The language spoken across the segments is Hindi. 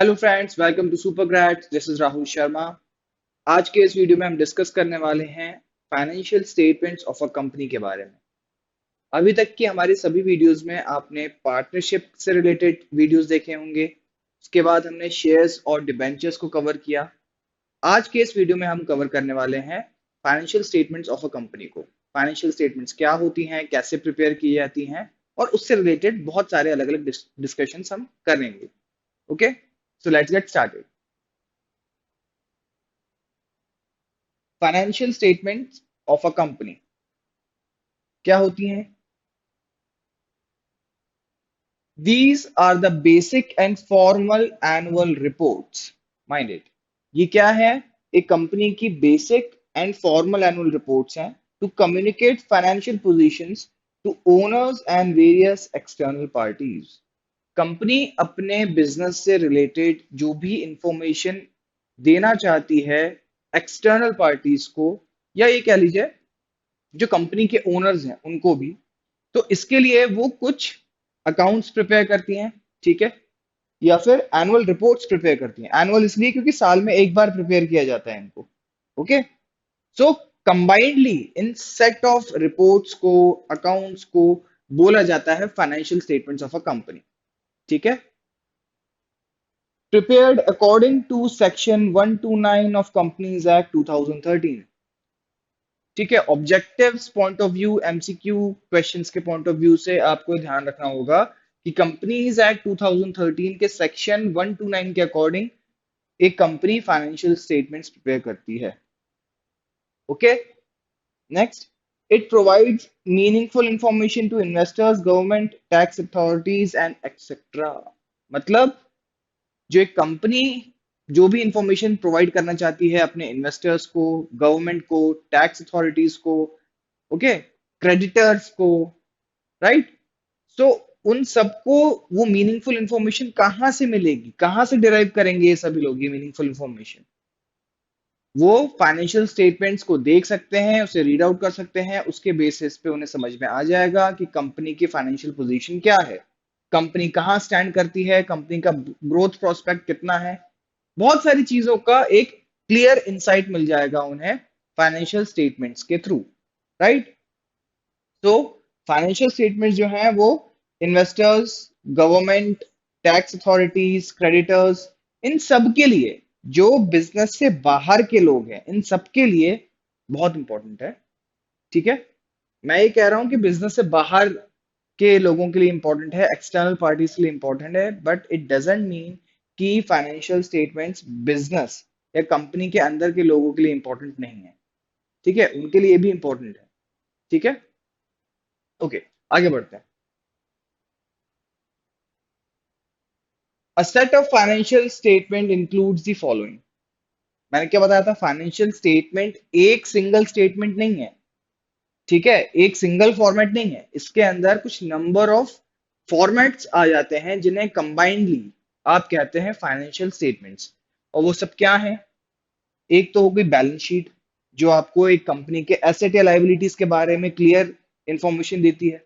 Hello friends, welcome to super grads. This is Rahul Sharma. आज के इस वीडियो में हम डिस्कस करने वाले हैं financial statements of a company के बारे में। अभी तक की हमारी सभी वीडियोस में आपने पार्टनरशिप से रिलेटेड वीडियोस देखे होंगे। उसके बाद हमने शेयर्स और डिबेंचर्स को कवर किया। आज के इस वीडियो में हम कवर करने वाले हैं financial statements of a company को। फाइनेंशियल स्टेटमेंट्स क्या होती हैं, कैसे प्रिपेयर की जाती हैं, और उससे रिलेटेड बहुत सारे अलग अलग डिस्कशंस हम करेंगे। Okay, so let's get started. Financial statements of a company क्या होती हैं? These are the basic and formal annual reports. Mind it, ये क्या है? एक कंपनी की basic and formal annual reports हैं to communicate financial positions to owners and various external parties. Company अपने बिजनेस से रिलेटेड जो भी इंफॉर्मेशन देना चाहती है एक्सटर्नल पार्टीज को, या ये कह लीजिए जो कंपनी के ओनर्स हैं उनको भी, तो इसके लिए वो कुछ अकाउंट्स प्रिपेयर करती हैं। ठीक है, या फिर एनुअल रिपोर्ट्स प्रिपेयर करती हैं। एनुअल इसलिए क्योंकि साल में एक बार प्रिपेयर किया जाता है इनको। Okay, so combinedly in set of reports को, अकाउंट्स को बोला जाता है financial statements of a company. ठीक है, prepared according to section 129 of Companies Act 2013। ठीक है, objectives point of view, MCQ questions के पॉइंट ऑफ व्यू से आपको ध्यान रखना होगा कि कंपनीज एक्ट 2013 के सेक्शन 129 के अकॉर्डिंग एक कंपनी फाइनेंशियल स्टेटमेंट्स प्रिपेयर करती है। Okay, next, it provides meaningful information to investors, government, tax authorities and etcetera. मतलब जो एक कंपनी जो भी इंफॉर्मेशन प्रोवाइड करना चाहती है अपने इन्वेस्टर्स को, गवर्नमेंट को, टैक्स अथॉरिटीज को, ओके, क्रेडिटर्स को, राइट, सो उन सबको वो मीनिंगफुल इंफॉर्मेशन कहाँ से मिलेगी, कहाँ से डिराइव करेंगे ये सभी लोग ये मीनिंगफुल इंफॉर्मेशन? वो फाइनेंशियल स्टेटमेंट्स को देख सकते हैं, उसे रीड आउट कर सकते हैं। उसके बेसिस पे उन्हें समझ में आ जाएगा कि कंपनी की फाइनेंशियल पोजीशन क्या है, कंपनी कहाँ स्टैंड करती है, कंपनी का ग्रोथ प्रोस्पेक्ट कितना है। बहुत सारी चीजों का एक क्लियर इंसाइट मिल जाएगा उन्हें फाइनेंशियल स्टेटमेंट्स के थ्रू, राइट। तो फाइनेंशियल स्टेटमेंट्स जो हैं वो investors, government, tax authorities, creditors, इन सब के लिए, जो बिजनेस से बाहर के लोग हैं इन सब के लिए बहुत इंपॉर्टेंट है। ठीक है, मैं ये कह रहा हूं कि बिजनेस से बाहर के लोगों के लिए इंपॉर्टेंट है, एक्सटर्नल पार्टीज के लिए इंपॉर्टेंट है, बट इट डजंट मीन कि फाइनेंशियल स्टेटमेंट्स बिजनेस या कंपनी के अंदर के लोगों के लिए इंपॉर्टेंट नहीं है। ठीक है, उनके लिए भी इंपॉर्टेंट है। ठीक है, ओके, आगे बढ़ते हैं। A set of financial statement includes the following। मैंने क्या बताया था? फाइनेंशियल स्टेटमेंट एक सिंगल स्टेटमेंट नहीं है। ठीक है, एक सिंगल फॉर्मेट नहीं है, इसके अंदर कुछ नंबर ऑफ फॉर्मेट्स आ जाते हैं जिन्हें कंबाइंडली आप कहते हैं फाइनेंशियल स्टेटमेंट्स। और वो सब क्या है? एक तो हो गई बैलेंस शीट, जो आपको एक कंपनी के एसेट या लायबिलिटीज के बारे में क्लियर इंफॉर्मेशन देती है।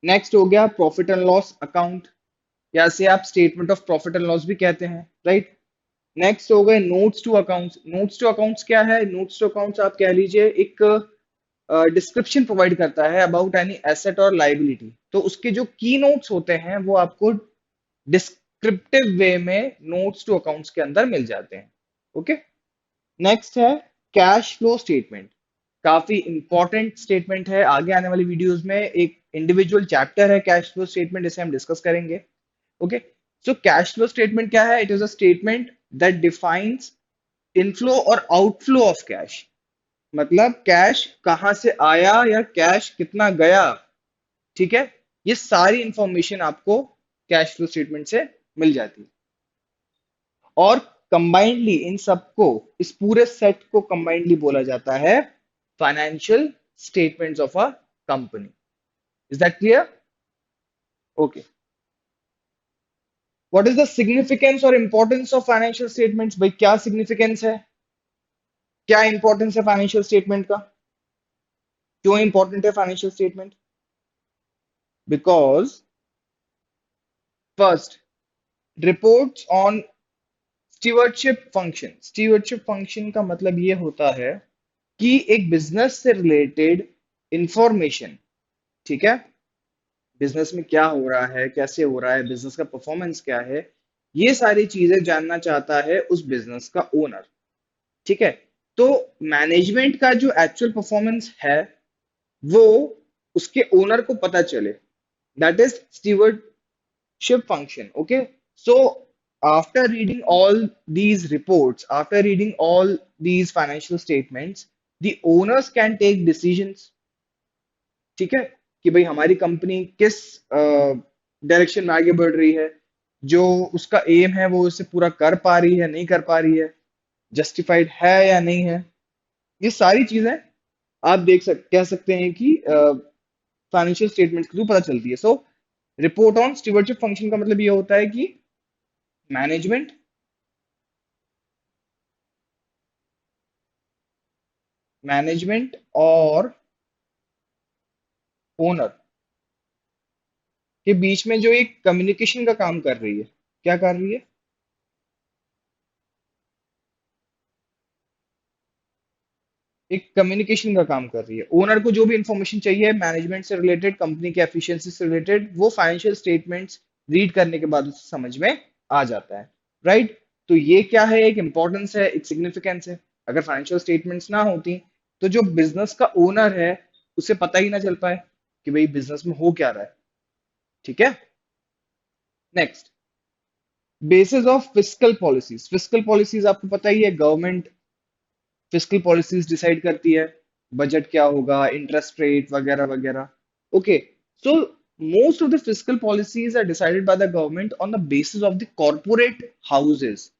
नेक्स्ट हो गया प्रॉफिट एंड लॉस अकाउंट, या से आप statement of profit and loss भी कहते हैं, राइट। नेक्स्ट हो गए notes to accounts. Notes to accounts क्या है? नोट्स टू अकाउंट्स आप कह लीजिए एक डिस्क्रिप्शन प्रोवाइड करता है अबाउट एनी एसेट और लाइबिलिटी। तो उसके जो की नोट्स होते हैं वो आपको डिस्क्रिप्टिव वे में नोट्स टू अकाउंट्स के अंदर मिल जाते हैं। ओके, नेक्स्ट है कैश फ्लो स्टेटमेंट। काफी इंपॉर्टेंट स्टेटमेंट है, आगे आने वाली वीडियोस में एक इंडिविजुअल चैप्टर है कैश फ्लो स्टेटमेंट, जिसे हम डिस्कस करेंगे। Okay, so cash flow statement क्या है? It is a statement that defines inflow और आउटफ्लो ऑफ कैश। मतलब कैश कहां से आया या कैश कितना गया। ठीक है, ये सारी इंफॉर्मेशन आपको कैश फ्लो स्टेटमेंट से मिल जाती है। और कंबाइंडली इन सबको, इस पूरे सेट को कंबाइंडली बोला जाता है financial statements of a company. Is that clear? Okay, what is the significance और इंपॉर्टेंस ऑफ फाइनेंशियल स्टेटमेंट्स? भाई क्या सिग्निफिकेंस है, क्या इंपॉर्टेंस है फाइनेंशियल स्टेटमेंट का? क्यों इंपॉर्टेंट है financial statement? Because first, reports on stewardship function. Stewardship function का मतलब ये होता है कि एक बिजनेस से रिलेटेड इंफॉर्मेशन, ठीक है, बिजनेस में क्या हो रहा है, कैसे हो रहा है, बिजनेस का परफॉर्मेंस क्या है, ये सारी चीजें जानना चाहता है उस बिजनेस का ओनर। ठीक है, तो मैनेजमेंट का जो एक्चुअल परफॉर्मेंस है वो उसके ओनर को पता चले, that is stewardship function. Okay, so after reading all these reports, after reading all these financial statements, the owners can take decisions. ठीक है, कि भाई हमारी कंपनी किस डायरेक्शन में आगे बढ़ रही है, जो उसका एम है वो उसे पूरा कर पा रही है, नहीं कर पा रही है, जस्टिफाइड है या नहीं है, ये सारी चीजें आप कह सकते हैं कि फाइनेंशियल स्टेटमेंट्स के थ्रू पता चलती है। सो रिपोर्ट ऑन स्टीवर्डशिप फंक्शन का मतलब ये होता है कि मैनेजमेंट मैनेजमेंट और ओनर के बीच में जो एक कम्युनिकेशन का काम कर रही है, क्या कर रही है, एक कम्युनिकेशन का काम कर रही है। ओनर को जो भी इंफॉर्मेशन चाहिए मैनेजमेंट से रिलेटेड, कंपनी के एफिशिएंसी से रिलेटेड, वो फाइनेंशियल स्टेटमेंट्स रीड करने के बाद उसे समझ में आ जाता है, राइट। तो ये क्या है, एक इंपॉर्टेंस है, एक सिग्निफिकेंस है। अगर फाइनेंशियल स्टेटमेंट्स ना होती तो जो बिजनेस का ओनर है उसे पता ही ना चल पाए कि भाई बिजनेस में हो क्या रहा है। ठीक है, next, basis of fiscal policies. Fiscal policies आपको पता ही है, गवर्नमेंट फिस्कल पॉलिसीज डिसाइड करती है, बजट क्या होगा, इंटरेस्ट रेट वगैरह वगैरह। Okay, so most of the fiscal policies are decided by the government on the basis of the corporate houses.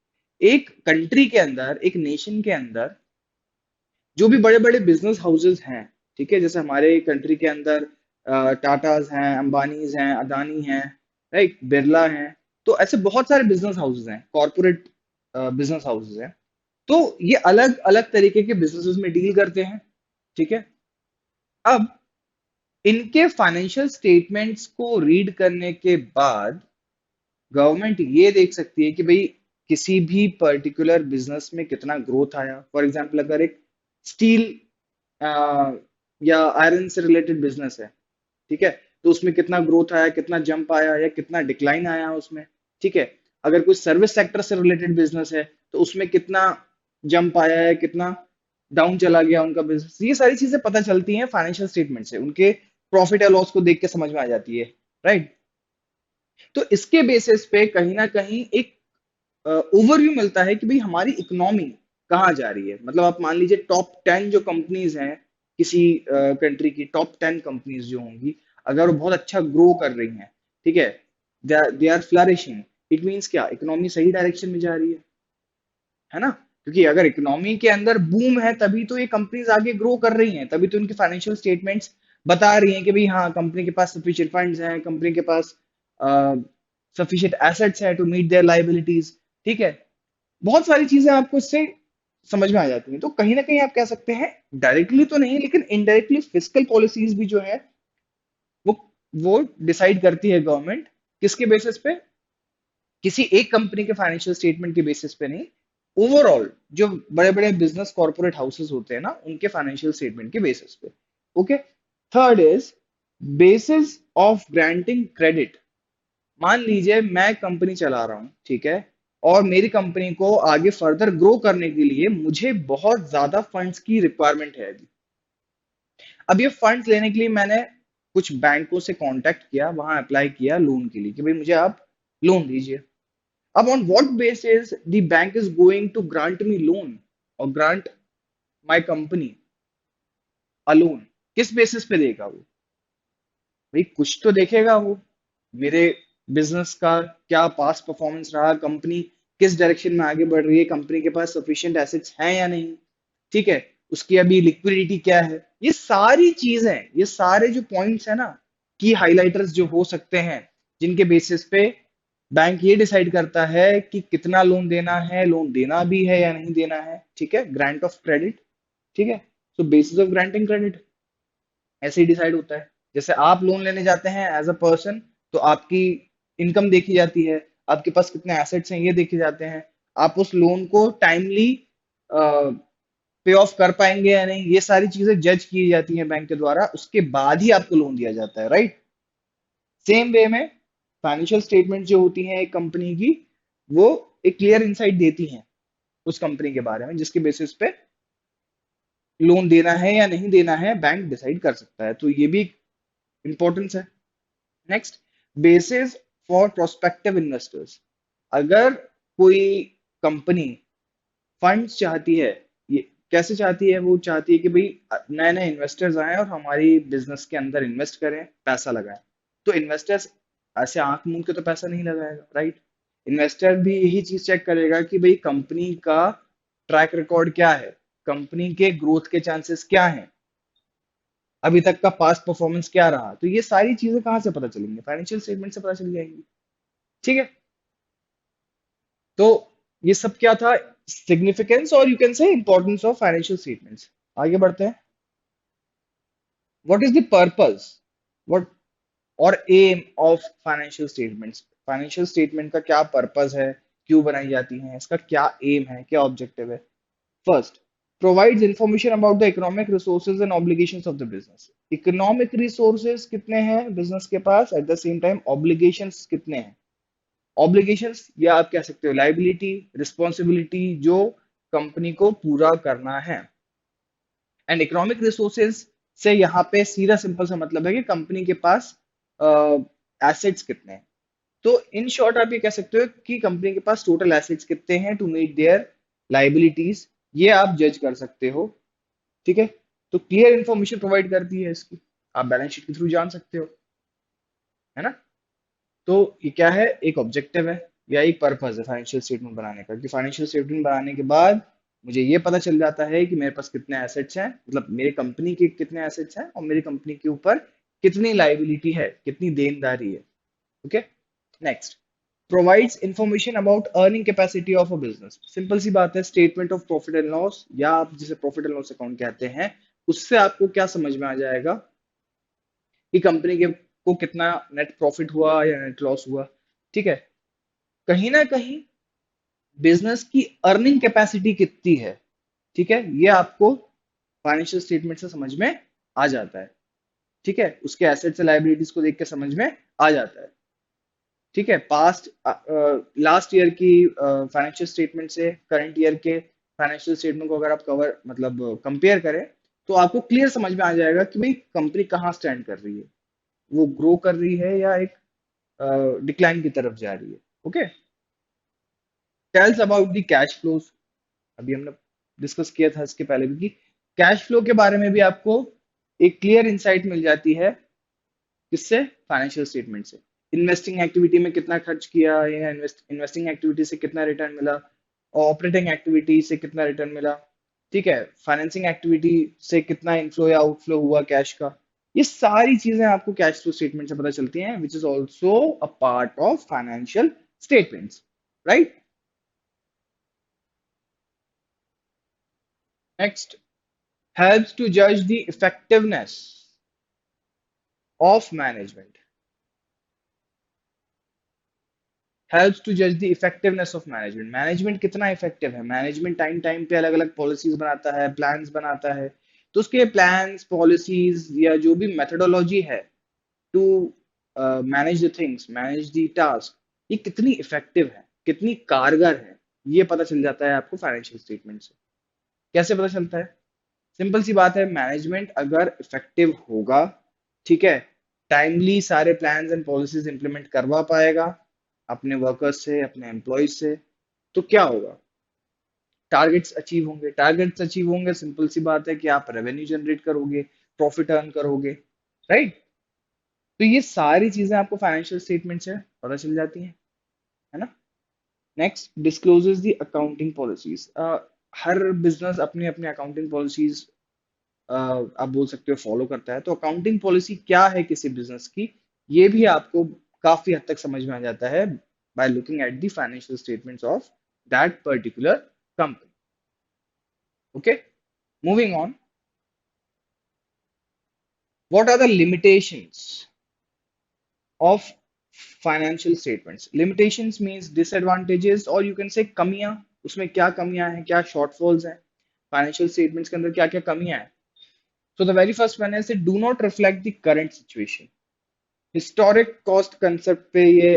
एक कंट्री के अंदर, एक नेशन के अंदर जो भी बड़े बड़े बिजनेस हाउसेस हैं, ठीक है, जैसे हमारे कंट्री के अंदर टाटाज हैं, अंबानीज हैं, अदानी हैं, राइट, बिरला हैं, तो ऐसे बहुत सारे बिजनेस हाउसेस हैं, कॉर्पोरेट बिजनेस हाउसेस हैं। तो ये अलग अलग तरीके के बिजनेसेस में डील करते हैं। ठीक है, अब इनके फाइनेंशियल स्टेटमेंट्स को रीड करने के बाद गवर्नमेंट ये देख सकती है कि भाई किसी भी पर्टिकुलर बिजनेस में कितना ग्रोथ आया। फॉर एग्जांपल अगर एक स्टील या आयरन से रिलेटेड बिजनेस है, ठीक है, तो उसमें कितना ग्रोथ आया, कितना जंप आया या कितना डिक्लाइन आया उसमें। ठीक है, अगर कोई सर्विस सेक्टर से रिलेटेड बिजनेस है तो उसमें कितना जंप आया है, कितना डाउन चला गया उनका बिजनेस। ये सारी चीजें पता चलती हैं फाइनेंशियल स्टेटमेंट से, उनके प्रॉफिट या लॉस को देख के समझ में आ जाती है, राइट। तो इसके बेसिस पे कहीं ना कहीं एक ओवरव्यू मिलता है कि भाई हमारी इकोनॉमी कहाँ जा रही है। मतलब आप मान लीजिए टॉप 10 जो कंपनीज हैं किसी कंट्री की, टॉप 10 कंपनीज जो होंगी, अगर वो बहुत अच्छा ग्रो कर रही हैं, ठीक है, they are flourishing, it means क्या, इकोनॉमी सही डायरेक्शन में जा रही है ना। क्योंकि अगर इकोनॉमी के अंदर बूम है तभी तो ये कंपनीज आगे ग्रो कर रही हैं, तभी तो उनके फाइनेंशियल स्टेटमेंट्स बता रही हैं कि भाई हाँ, कंपनी के पास सफिशिएंट फंड्स हैं, कंपनी के पास सफिशिएंट एसेट्स है टू मीट देयर लाइबिलिटीज। ठीक है, बहुत सारी चीजें आपको इससे समझ में आ जाती हैं। तो कहीं ना कहीं आप कह सकते हैं, डायरेक्टली तो नहीं लेकिन इनडायरेक्टली फिस्कल पॉलिसीज भी जो है वो वो डिसाइड करती है गवर्नमेंट, किसके बेसिस पे, किसी एक कंपनी के फाइनेंशियल स्टेटमेंट के बेसिस पे नहीं, ओवरऑल जो बड़े बड़े बिजनेस कॉर्पोरेट हाउसेस होते हैं ना उनके फाइनेंशियल स्टेटमेंट के बेसिस पे। Okay, third is basis of granting credit. मान लीजिए मैं कंपनी चला रहा हूँ, ठीक है, और मेरी कंपनी को आगे फर्दर ग्रो करने के लिए मुझे बहुत ज्यादा फंड्स की रिक्वायरमेंट है अभी। अब ये फंड्स लेने के लिए मैंने कुछ बैंकों से कांटेक्ट किया, वहां अप्लाई किया लोन के लिए कि भाई मुझे आप लोन दीजिए। अब on what basis the bank is going to grant me loan और grant my company a loan, किस बेसिस पे देगा वो, भाई कुछ तो देखेगा वो, मेरे बिजनेस का क्या पास्ट परफॉर्मेंस रहा, कंपनी किस डायरेक्शन में आगे बढ़ रही है, कंपनी के पास सफिशिएंट एसेट्स हैं या नहीं, ठीक है, उसकी अभी लिक्विडिटी क्या है। ये सारी चीजें, ये सारे जो पॉइंट्स है ना, की हाइलाइटर्स जो हो सकते हैं, जिनके बेसिस पे बैंक ये डिसाइड करता है कि कितना लोन देना है, लोन देना भी है या नहीं देना है। ठीक है, ग्रांट ऑफ क्रेडिट। ठीक है, सो बेसिस ऑफ ग्रांटिंग क्रेडिट ऐसे ही डिसाइड होता है। जैसे आप लोन लेने जाते हैं एज अ पर्सन, तो आपकी इनकम देखी जाती है, आपके पास कितने एसेट्स हैं ये देखे जाते हैं, आप उस लोन को टाइमली पे ऑफ कर पाएंगे या नहीं, ये सारी चीजें जज की जाती हैं बैंक के द्वारा, उसके बाद ही आपको लोन दिया जाता है, राइट। सेम वे में फाइनेंशियल स्टेटमेंट जो होती हैं एक कंपनी की, वो एक क्लियर इंसाइट देती हैं उस कंपनी के बारे में, जिसके बेसिस पे लोन देना है या नहीं देना है बैंक डिसाइड कर सकता है, तो ये भी इंपॉर्टेंस है। Next, basis for prospective investors. अगर कोई कंपनी फंड्स चाहती है, ये कैसे चाहती है, वो चाहती है कि भाई नए नए इन्वेस्टर्स आए और हमारी बिजनेस के अंदर इन्वेस्ट करें, पैसा लगाएं, तो इन्वेस्टर्स ऐसे आंख मूंद के तो पैसा नहीं लगाएगा, राइट। इन्वेस्टर भी यही चीज चेक करेगा कि भाई कंपनी का ट्रैक रिकॉर्ड क्या है, कंपनी के ग्रोथ के चांसेस क्या हैं, अभी तक का पास्ट परफॉर्मेंस क्या रहा, तो ये सारी चीजें कहाँ से पता चलेंगी, फाइनेंशियल स्टेटमेंट से पता चल जाएंगी, ठीक है। तो ये सब क्या था, सिग्निफिकेंस और you can say importance of financial statements. आगे बढ़ते हैं। What is the purpose, what और aim of financial statements. Financial statement का क्या पर्पस है, क्यों बनाई जाती हैं, इसका क्या एम है, क्या ऑब्जेक्टिव है। First, provides information about the economic resources and obligations of the business। Economic resources कितने हैं बिजनेस के पास, at the same time obligations कितने हैं। ऑब्लिगेशंस या आप कह सकते हो लाइबिलिटी, रिस्पॉन्सिबिलिटी जो कंपनी को पूरा करना है। एंड इकोनॉमिक रिसोर्सेज से यहाँ पे सीधा सिंपल सा मतलब है कि कंपनी के पास एसेट्स कितने हैं। तो इन शॉर्ट आप ये कह सकते हो कि कंपनी के पास टोटल एसेट्स कितने हैं टू मीट देयर लाइबिलिटीज, ये आप जज कर सकते हो, ठीक है। तो क्लियर इंफॉर्मेशन प्रोवाइड करती है इसकी, आप बैलेंस शीट के थ्रू जान सकते हो, है ना। तो ये क्या है, एक ऑब्जेक्टिव है या एक पर्पस है फाइनेंशियल स्टेटमेंट बनाने का, कि फाइनेंशियल स्टेटमेंट बनाने के बाद मुझे ये पता चल जाता है कि मेरे पास कितने एसेट्स हैं, मतलब मेरे कंपनी के कितने एसेट्स हैं और मेरी कंपनी के ऊपर कितनी लाइबिलिटी है, कितनी देनदारी है, okay. Next, provides information about earning capacity of a business. Simple सी बात है, statement of profit and loss या आप जिसे प्रॉफिट एंड लॉस अकाउंट कहते हैं, उससे आपको क्या समझ में आ जाएगा कि कंपनी के को कितना नेट प्रॉफिट हुआ या नेट लॉस हुआ, ठीक है। कहीं ना कहीं बिजनेस की अर्निंग कैपेसिटी कितनी है, ठीक है, ये आपको फाइनेंशियल स्टेटमेंट से समझ में आ जाता है, ठीक है, उसके एसेट्स और लायबिलिटीज को देख के समझ में आ जाता है, ठीक है। पास्ट लास्ट ईयर की फाइनेंशियल स्टेटमेंट से करंट ईयर के फाइनेंशियल स्टेटमेंट को अगर आप कवर मतलब कंपेयर करें, तो आपको क्लियर समझ में आ जाएगा कि भाई कंपनी कहाँ स्टैंड कर रही है, वो ग्रो कर रही है या एक डिक्लाइन की तरफ जा रही है, okay. Tells about the cash flows, अभी हमने डिस्कस किया था इसके पहले भी कि कैश फ्लो के बारे में भी आपको एक क्लियर इंसाइट मिल जाती है, किससे, फाइनेंशियल स्टेटमेंट से। इन्वेस्टिंग एक्टिविटी में कितना खर्च किया या इन्वेस्टिंग एक्टिविटी से कितना रिटर्न मिला, और ऑपरेटिंग एक्टिविटी से कितना रिटर्न मिला, ठीक है, फाइनेंसिंग एक्टिविटी से कितना इनफ्लो या आउटफ्लो हुआ कैश का, ये सारी चीजें आपको कैश फ्लो स्टेटमेंट से पता चलती हैं, which is also a part of financial statements, right. Next, helps to judge the effectiveness of management, helps to judge the effectiveness of management। Management कितना इफेक्टिव है, मैनेजमेंट टाइम टाइम पे अलग अलग पॉलिसीज बनाता है, प्लान्स बनाता है, तो उसके प्लान्स पॉलिसीज या जो भी मेथोडोलॉजी है to manage the things, manage the task, ये कितनी इफेक्टिव है, कितनी कारगर है, ये पता चल जाता है आपको फाइनेंशियल स्टेटमेंट से। कैसे पता चलता है, सिंपल सी बात है, मैनेजमेंट अगर इफेक्टिव होगा, ठीक है, टाइमली सारे प्लान्स एंड पॉलिसीज इंप्लीमेंट करवा पाएगा अपने वर्कर्स से, अपने एम्प्लॉयज से, तो क्या होगा, टारगेट्स अचीव होंगे। टारगेट्स अचीव होंगे, सिंपल सी बात है कि आप रेवेन्यू जनरेट करोगे, प्रॉफिट अर्न करोगे, राइट। तो ये सारी चीजें आपको फाइनेंशियल स्टेटमेंट से पता चल जाती हैं, है ना। Next, discloses the accounting policies. Her business अपनी अपनी अकाउंटिंग पॉलिसीज आप बोल सकते हो फॉलो करता है, तो अकाउंटिंग पॉलिसी क्या है किसी बिजनेस की, ये भी आपको काफी हद तक समझ में आ जाता है by looking at the financial statements of that particular company, okay. Moving on, what are the limitations of financial statements, limitations means disadvantages और यू कैन से कमियां, उसमें क्या कमियां हैं, क्या शॉर्टफॉल्स हैं, फाइनेंशियल स्टेटमेंट्स के अंदर क्या क्या कमियां हैं. So the very first one is it do not reflect the current situation. Historic cost concept पे ये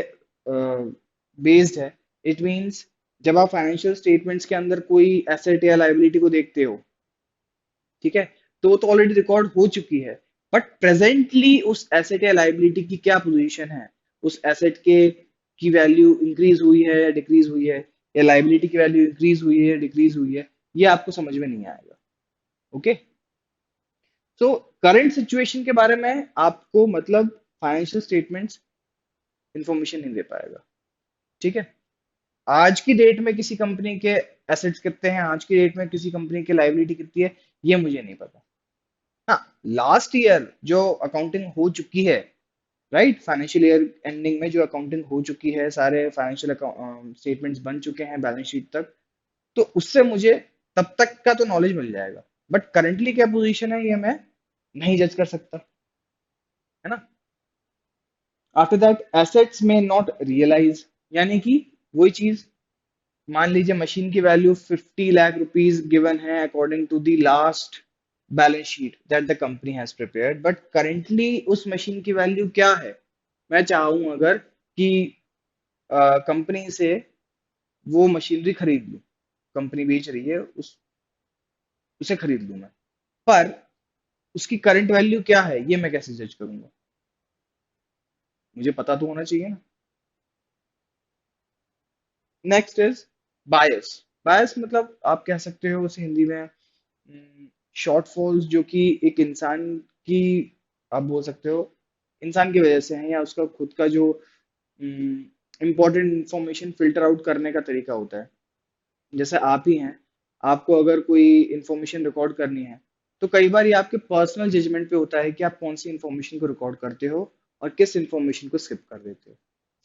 बेस्ड है. It means जब आप फाइनेंशियल स्टेटमेंट्स के अंदर कोई एसेट या लाइबिलिटी को देखते हो, ठीक है, तो वो तो ऑलरेडी रिकॉर्ड हो चुकी है. बट प्रेजेंटली उस एसेट या लाइबिलिटी की क्या पोजीशन है, उस एसेट के की वैल्यू इंक्रीज हुई है या डिक्रीज हुई है, या लाइबिलिटी की वैल्यू इंक्रीज हुई है या डिक्रीज हुई है, ये आपको समझ में नहीं आएगा. ओके. सो करंट सिचुएशन के बारे में आपको मतलब फाइनेंशियल स्टेटमेंट्स इंफॉर्मेशन नहीं दे पाएगा. ठीक है. आज की डेट में किसी कंपनी के एसेट्स कितने हैं, आज की डेट में किसी कंपनी की लाइबिलिटी कितनी है, ये मुझे नहीं पता. हाँ, लास्ट ईयर जो अकाउंटिंग हो चुकी है, राइट, फाइनेंशियल ईयर एंडिंग में जो अकाउंटिंग हो चुकी है, सारे फाइनेंशियल स्टेटमेंट्स बन चुके हैं बैलेंस शीट तक, तो उससे मुझे तब तक का तो नॉलेज मिल जाएगा. बट करंटली क्या पोजीशन है ये मैं नहीं जज कर सकता, है ना. आफ्टर दैट एसेट्स में नॉट रियलाइज, यानी कि वही चीज, मान लीजिए मशीन की वैल्यू 50 लाख रुपीज गिवन है according to the last balance sheet that the company has prepared, but currently उस मशीन की वैल्यू क्या है. मैं चाहूं अगर कि कंपनी से वो मशीनरी खरीद लूं, कंपनी बेच रही है, उसे खरीद लूं मैं, पर उसकी करंट वैल्यू क्या है ये मैं कैसे जज करूंगा, मुझे पता तो होना चाहिए ना. नेक्स्ट इज बायस. बायस मतलब आप कह सकते हो उसे हिंदी में शॉर्टफॉल्स, जो कि एक इंसान की, आप बोल सकते हो इंसान की वजह से है, या उसका खुद का जो इंपॉर्टेंट इंफॉर्मेशन फिल्टर आउट करने का तरीका होता है. जैसे आप ही हैं, आपको अगर कोई इंफॉर्मेशन रिकॉर्ड करनी है, तो कई बार ये आपके पर्सनल जजमेंट पे होता है कि आप कौन सी इंफॉर्मेशन को रिकॉर्ड करते हो और किस इंफॉर्मेशन को स्किप कर देते हो.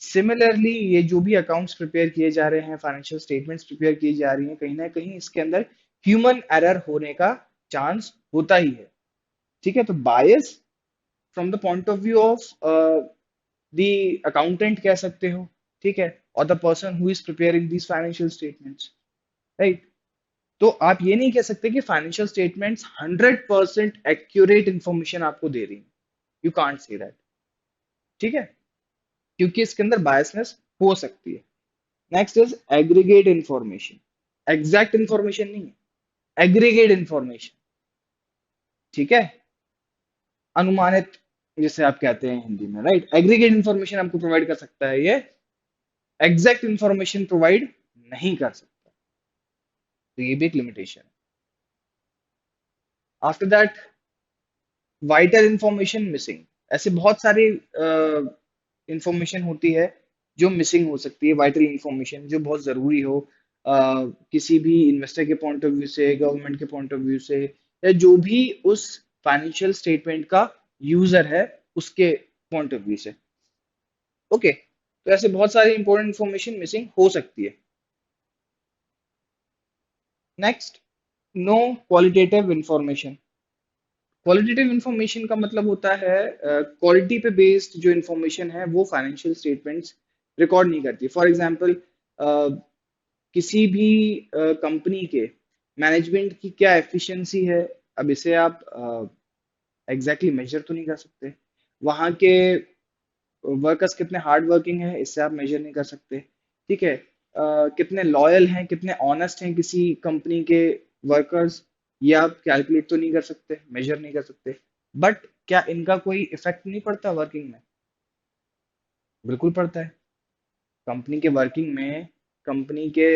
सिमिलरली ये जो भी अकाउंट्स प्रिपेयर किए जा रहे हैं, फाइनेंशियल स्टेटमेंट्स प्रिपेयर की जा रही हैं, कहीं ना कहीं इसके अंदर ह्यूमन एरर होने का चांस होता ही है. ठीक है. तो bias from the point of view of the accountant कह सकते हो, ठीक है, और the person who is preparing these financial statements, right. तो आप ये नहीं कह सकते कि फाइनेंशियल स्टेटमेंट्स 100% एक्यूरेट इंफॉर्मेशन आपको दे रही हैं. You can't say that. ठीक है, क्योंकि इसके अंदर बायसनेस हो सकती है. Next is aggregate information. Exact information नहीं है, एग्रीगेट इंफॉर्मेशन. ठीक है, अनुमानित जिसे आप कहते हैं हिंदी में, राइट. एग्रीगेट इंफॉर्मेशन आपको प्रोवाइड कर सकता है, ये एग्जैक्ट इंफॉर्मेशन प्रोवाइड नहीं कर सकता. तो ये भी एक लिमिटेशन है. After that vital information missing. ऐसे बहुत सारी इंफॉर्मेशन होती है जो मिसिंग हो सकती है, वाइटल इंफॉर्मेशन जो बहुत जरूरी हो, किसी भी इन्वेस्टर के पॉइंट ऑफ व्यू से, गवर्नमेंट के पॉइंट ऑफ व्यू से, या जो भी उस फाइनेंशियल स्टेटमेंट का यूजर है उसके पॉइंट ऑफ व्यू से. ओके. तो ऐसे बहुत सारी इंपॉर्टेंट इंफॉर्मेशन मिसिंग हो सकती है. Next, no qualitative information. Qualitative information का मतलब होता है क्वालिटी पे बेस्ड जो इंफॉर्मेशन है वो फाइनेंशियल स्टेटमेंट्स रिकॉर्ड नहीं करती. फॉर एग्जांपल किसी भी कंपनी के मैनेजमेंट की क्या एफिशिएंसी है, अब इसे आप एग्जैक्टली मेजर तो नहीं कर सकते. वहाँ के वर्कर्स कितने हार्ड वर्किंग है, इससे आप मेजर नहीं कर सकते. ठीक है. कितने लॉयल हैं, कितने ऑनेस्ट हैं किसी कंपनी के वर्कर्स, ये आप कैलकुलेट तो नहीं कर सकते, मेजर नहीं कर सकते. बट क्या इनका कोई इफेक्ट नहीं पड़ता वर्किंग में? बिल्कुल पड़ता है. कंपनी के वर्किंग में, कंपनी के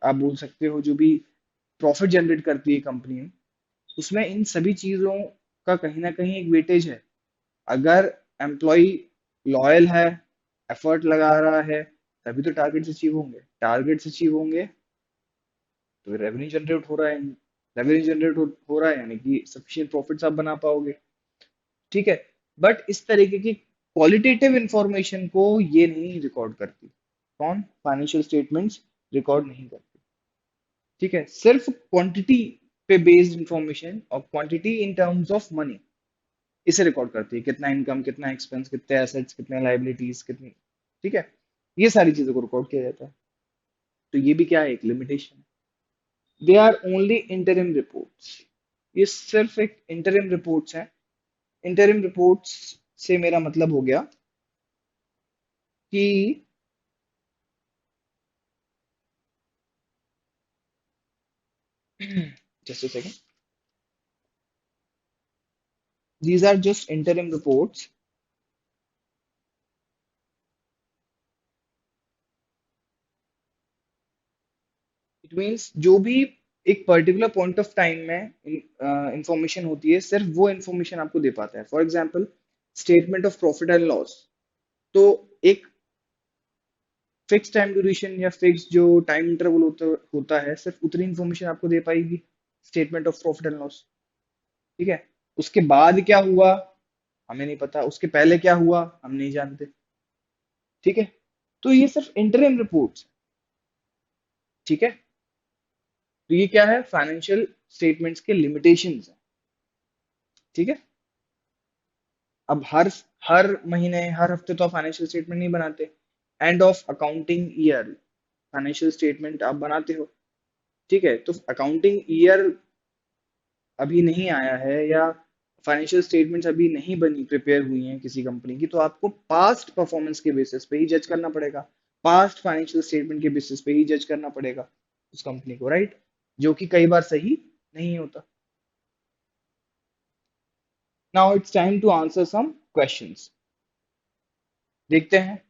आप बोल सकते हो जो भी प्रॉफिट जनरेट करती है कंपनी, उसमें इन सभी चीजों का कहीं ना कहीं एक वेटेज है. अगर एम्प्लॉय लॉयल है, एफर्ट लगा रहा है, तभी तो टारगेट्स अचीव होंगे. टारगेट्स अचीव होंगे तो रेवेन्यू जनरेट हो रहा है, रेवेन्यू जनरेट हो रहा है यानी कि सफिशिएंट प्रॉफिट्स आप बना पाओगे. ठीक है. बट इस तरीके की क्वालिटेटिव इंफॉर्मेशन को ये नहीं रिकॉर्ड करती. कौन? फाइनेंशियल स्टेटमेंट्स रिकॉर्ड नहीं करती. ठीक है. सिर्फ क्वांटिटी पे बेस्ड इंफॉर्मेशन और quantity in terms of money, इसे रिकॉर्ड करती है. कितना इनकम, कितना एक्सपेंस, कितने एसेट्स, कितने लाइबिलिटीज, कितनी ठीक है, ये सारी चीजों को रिकॉर्ड किया जाता है। तो ये भी क्या है, एक लिमिटेशन है। They are only interim reports, ये सिर्फ एक इंटरिम रिपोर्ट्स हैं। इंटरिम रिपोर्ट्स से मेरा मतलब हो गया कि just a second, these are just interim reports. It means जो भी एक पर्टिकुलर पॉइंट ऑफ टाइम में इंफॉर्मेशन होती है, सिर्फ वो इंफॉर्मेशन आपको दे पाता है। For example, statement of profit and loss, तो एक फिक्स टाइम ड्यूरेशन या फिक्स जो टाइम इंटरवल होता है, सिर्फ उतनी इंफॉर्मेशन आपको दे पाएगी statement of profit and loss. ठीक है, उसके बाद क्या हुआ हमें नहीं पता, उसके पहले क्या हुआ हम नहीं जानते। ठीक है, तो ये सिर्फ इंटरिम रिपोर्ट्स। ठीक है, तो ये क्या है, फाइनेंशियल स्टेटमेंट्स के लिमिटेशंस है। ठीक है, अब हर हर महीने हर हफ्ते तो आप फाइनेंशियल स्टेटमेंट नहीं बनाते। End of accounting year financial statement आप बनाते हो। ठीक है, तो अकाउंटिंग ईयर अभी नहीं आया है, या फाइनेंशियल स्टेटमेंट्स अभी नहीं बनी, प्रिपेयर हुई हैं किसी कंपनी की, तो आपको पास्ट परफॉर्मेंस के बेसिस पे ही जज करना पड़ेगा। पास्ट फाइनेंशियल स्टेटमेंट के बेसिस पे ही जज करना पड़ेगा उस कंपनी को, राइट? जो कि कई बार सही नहीं होता। Now it's time to answer some questions. देखते हैं,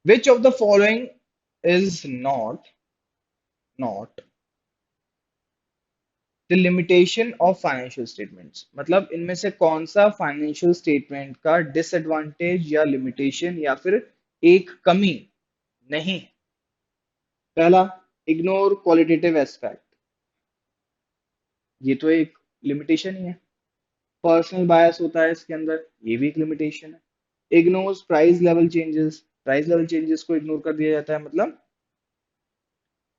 which of the following is not the limitation of financial statements, मतलब इनमें से कौन सा फाइनेंशियल स्टेटमेंट का डिसएडवांटेज या लिमिटेशन या फिर एक कमी नहीं है। पहला, इग्नोर क्वालिटेटिव एस्पेक्ट, ये तो एक लिमिटेशन ही है। पर्सनल बायस होता है इसके अंदर, ये भी एक लिमिटेशन है। Ignores price level changes, price level changes को इग्नोर कर दिया जाता है, मतलब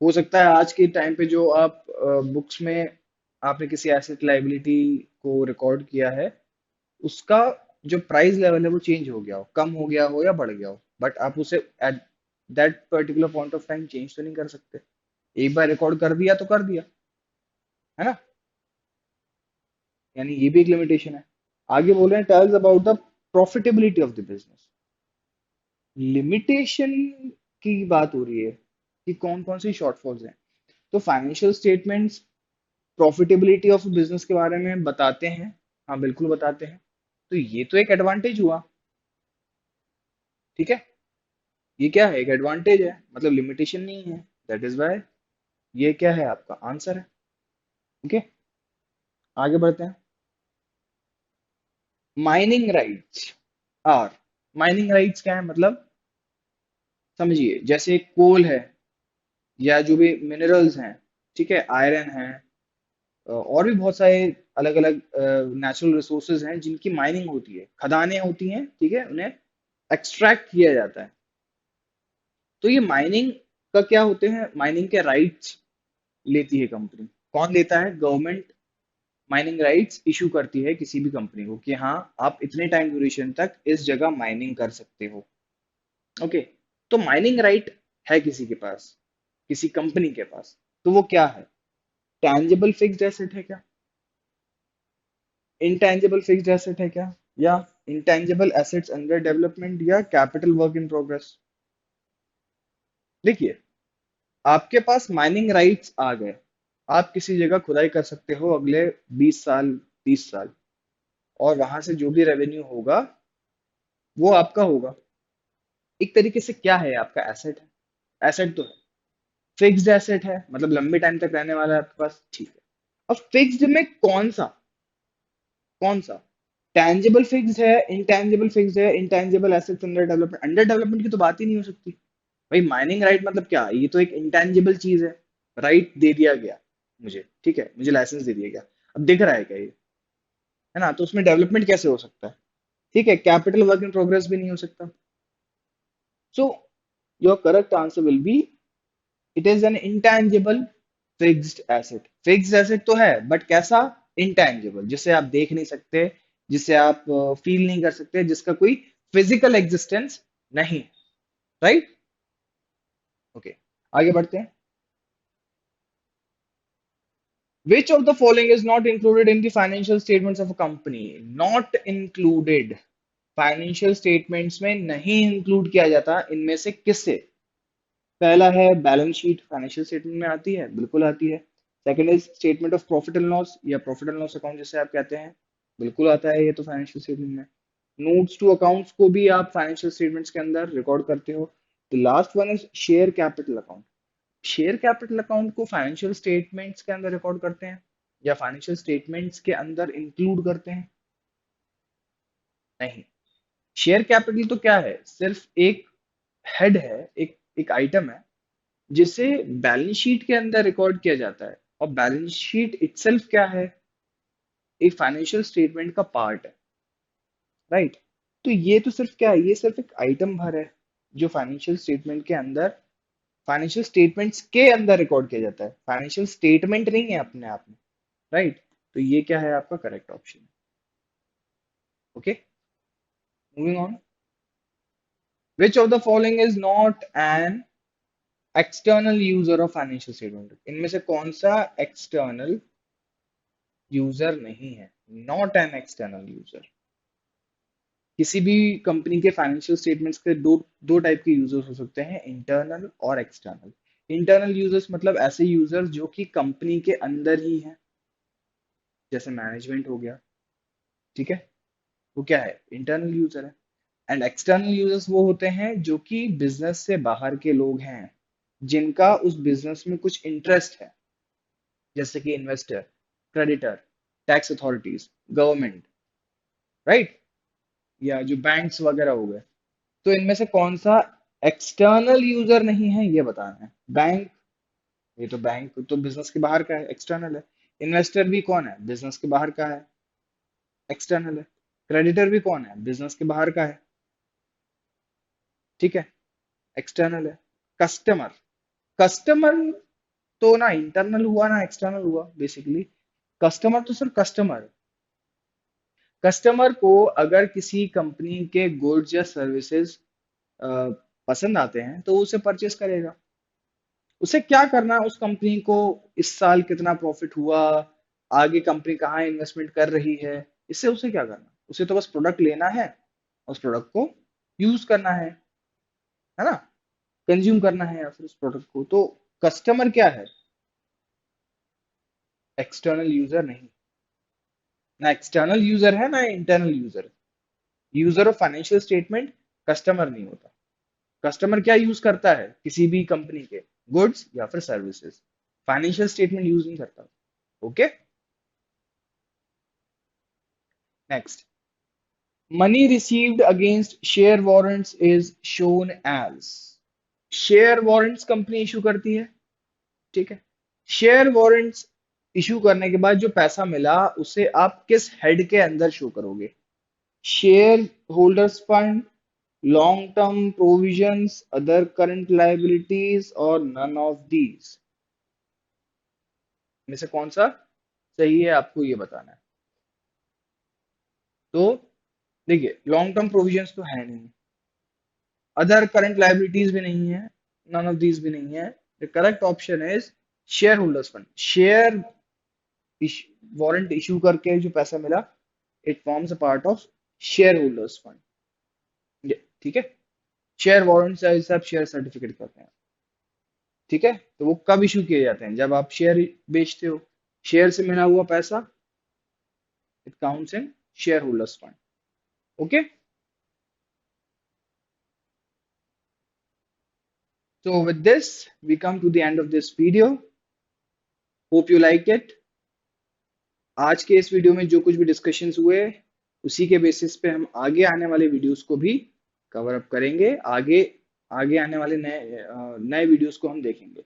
हो सकता है आज के टाइम पे जो आप बुक्स में आपने किसी एसेट लाइबिलिटी को रिकॉर्ड किया है, उसका जो प्राइस लेवल है वो चेंज हो गया हो, कम हो गया हो या बढ़ गया हो, बट आप उसे at that particular point of time change तो नहीं कर सकते। एक बार रिकॉर्ड कर दिया तो कर दिया, है ना? यानी ये भी एक लिमिटेशन है। आगे बोल रहे हैं, tells about the profitability of the business. Limitation की बात हो रही है कि कौन कौन सी शॉर्टफॉल्स हैं। तो financial statements profitability of business के बारे में बताते हैं, हाँ बिल्कुल बताते हैं। तो ये तो एक एडवांटेज हुआ। ठीक है, ये क्या है, एक एडवांटेज है, मतलब लिमिटेशन नहीं है। दैट इज वाई ये क्या है, आपका आंसर है। ओके, आगे बढ़ते हैं। Mining rights are, mining rights क्या है, मतलब समझिए, जैसे कोल है या जो भी मिनरल्स हैं, ठीक है, आयरन है, और भी बहुत सारे अलग अलग नेचुरल रिसोर्सेज हैं जिनकी माइनिंग होती है, खदानें होती हैं, ठीक है, उन्हें एक्सट्रैक्ट किया जाता है। तो ये माइनिंग का क्या होते हैं, माइनिंग के राइट्स लेती है कंपनी। कौन लेता है, गवर्नमेंट माइनिंग राइट्स इशू करती है किसी भी कंपनी को कि हाँ आप इतने टाइम ड्यूरेशन तक इस जगह माइनिंग कर सकते हो। ओके, तो माइनिंग राइट है किसी के पास, किसी कंपनी के पास, तो वो क्या है, टैंजिबल फिक्स्ड एसेट है क्या, इंटैंजिबल फिक्स्ड एसेट है क्या, या इंटैंजिबल एसेट्स अंडर डेवलपमेंट, या कैपिटल वर्क इन प्रोग्रेस। देखिए, आपके पास माइनिंग राइट्स आ गए, आप किसी जगह खुदाई कर सकते हो अगले 20 साल, 30 साल, और वहां से जो भी रेवेन्यू होगा वो आपका होगा। एक तरीके से क्या है, आपका एसेट है, एसेट तो है। फिक्स्ड एसेट है, मतलब लंबे टाइम तक रहने वाला है आपके पास, ठीक है। अब फिक्स्ड में कौन सा टैंजिबल फिक्स्ड है, इंटैंजिबल फिक्स्ड है, intangible assets under development, under development की तो बात ही नहीं हो सकती। भाई माइनिंग राइट मतलब क्या, ये तो एक इंटैंजिबल चीज है। राइट दे दिया गया मुझे, ठीक है, मुझे लाइसेंस दे दिया गया, अब दिख रहा है क्या ये, है ना? तो उसमें डेवलपमेंट कैसे हो सकता है? ठीक है, कैपिटल वर्क इन प्रोग्रेस भी नहीं हो सकता। So your correct answer will be, it is an intangible fixed asset. Fixed asset तो है, बट कैसा, इंटैंजिबल, जिसे आप देख नहीं सकते, जिसे आप फील नहीं कर सकते, जिसका कोई फिजिकल एग्जिस्टेंस नहीं, राइट? ओके, आगे बढ़ते हैं। Which of the following is not included in the financial statements of a company? Not included. Financial statements में नहीं इंक्लूड किया जाता इनमें से किससे? पहला है बैलेंस शीट, फाइनेंशियल स्टेटमेंट में आती है, बिल्कुल आती है। Second is statement of profit and loss या प्रॉफिट एंड लॉस अकाउंट जिसे आप कहते हैं, बिल्कुल आता है ये तो फाइनेंशियल स्टेटमेंट में। नोट्स टू अकाउंट्स को भी आप फाइनेंशियल स्टेटमेंट्स के अंदर रिकॉर्ड करते हो। The last one is share capital account. Share capital account को फाइनेंशियल स्टेटमेंट्स के अंदर रिकॉर्ड करते हैं या फाइनेंशियल स्टेटमेंट्स के अंदर इंक्लूड करते हैं? नहीं। शेयर कैपिटल तो क्या है, सिर्फ एक हेड है, एक एक आइटम है जिसे बैलेंस शीट के अंदर रिकॉर्ड किया जाता है, और बैलेंस शीट इटसेल्फ क्या है, एक फाइनेंशियल स्टेटमेंट का पार्ट है, राइट? तो ये तो सिर्फ क्या है, ये सिर्फ एक आइटम भर है जो फाइनेंशियल स्टेटमेंट के अंदर, फाइनेंशियल स्टेटमेंट्स के अंदर रिकॉर्ड किया जाता है, फाइनेंशियल स्टेटमेंट नहीं है अपने आप में, राइट? तो ये क्या है आपका correct option. Okay, moving on. Which of the following is not an external user of financial statement? इनमें से कौन सा एक्सटर्नल यूजर नहीं है? Not an external user. किसी भी कंपनी के फाइनेंशियल स्टेटमेंट्स के दो दो टाइप के यूजर्स हो सकते हैं, इंटरनल और एक्सटर्नल। इंटरनल यूजर्स मतलब ऐसे यूजर्स जो कि कंपनी के अंदर ही हैं, जैसे मैनेजमेंट हो गया, ठीक है, वो क्या है, इंटरनल यूजर है। एंड एक्सटर्नल यूजर्स वो होते हैं जो कि बिजनेस से बाहर के लोग हैं, जिनका उस बिजनेस में कुछ इंटरेस्ट है, जैसे कि investor, creditor, tax authorities, government, right? या जो बैंक्स वगैरह हो गए। तो इनमें से कौन सा एक्सटर्नल यूजर नहीं है ये बताना है। बैंक, ये तो बैंक तो बिजनेस के बाहर का है, एक्सटर्नल है। इन्वेस्टर भी कौन है, बिजनेस के बाहर का है, एक्सटर्नल है। क्रेडिटर भी कौन है, बिजनेस के बाहर का है, ठीक है, एक्सटर्नल है। कस्टमर, कस्टमर तो ना इंटरनल हुआ ना एक्सटर्नल हुआ बेसिकली। कस्टमर तो सिर्फ कस्टमर, कस्टमर को अगर किसी कंपनी के गुड्स या सर्विसेज पसंद आते हैं तो वो उसे परचेस करेगा। उसे क्या करना है, उस कंपनी को इस साल कितना प्रॉफिट हुआ, आगे कंपनी कहाँ इन्वेस्टमेंट कर रही है, इससे उसे क्या करना, उसे तो बस प्रोडक्ट लेना है, उस प्रोडक्ट को यूज करना है ना, कंज्यूम करना है या फिर उस प्रोडक्ट को। तो कस्टमर क्या है, एक्सटर्नल यूजर नहीं, ना एक्सटर्नल यूजर है ना internal user. User of financial statement customer नहीं होता। कस्टमर क्या यूज करता है, किसी भी कंपनी के गुड्स या फिर सर्विसेज, फाइनेंशियल स्टेटमेंट यूज नहीं करता। Okay, next. Money received against share warrants is shown as. Share warrants company issue करती है, ठीक है। शेयर वारंट्स इशू करने के बाद जो पैसा मिला उसे आप किस हेड के अंदर शो करोगे? Share holders fund, long term provisions, other current liabilities और नन ऑफ दीज में से कौन सा सही है आपको ये बताना है। तो देखिए, लॉन्ग टर्म प्रोविजंस तो है नहीं, अदर करंट लायबिलिटीज भी नहीं है, नन ऑफ दीज भी नहीं है। The correct option is share holders fund. Share warrant issue करके जो पैसा मिला, it forms a part of share holders fund, ठीक है। शेयर वारंट से आप शेयर सर्टिफिकेट करते हैं, ठीक है। तो वो कब इशू किए जाते हैं, जब आप शेयर बेचते हो, शेयर से मिला हुआ पैसा, it counts in share holders fund. Okay, so with this we come to the end of this video. Hope you like it. आज के इस वीडियो में जो कुछ भी डिस्कशंस हुए, उसी के बेसिस पे हम आगे आने वाले वीडियोस को भी कवर अप करेंगे। आगे आगे आने वाले नए वीडियोस को हम देखेंगे।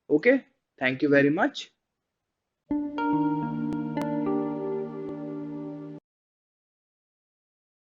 Okay, thank you very much.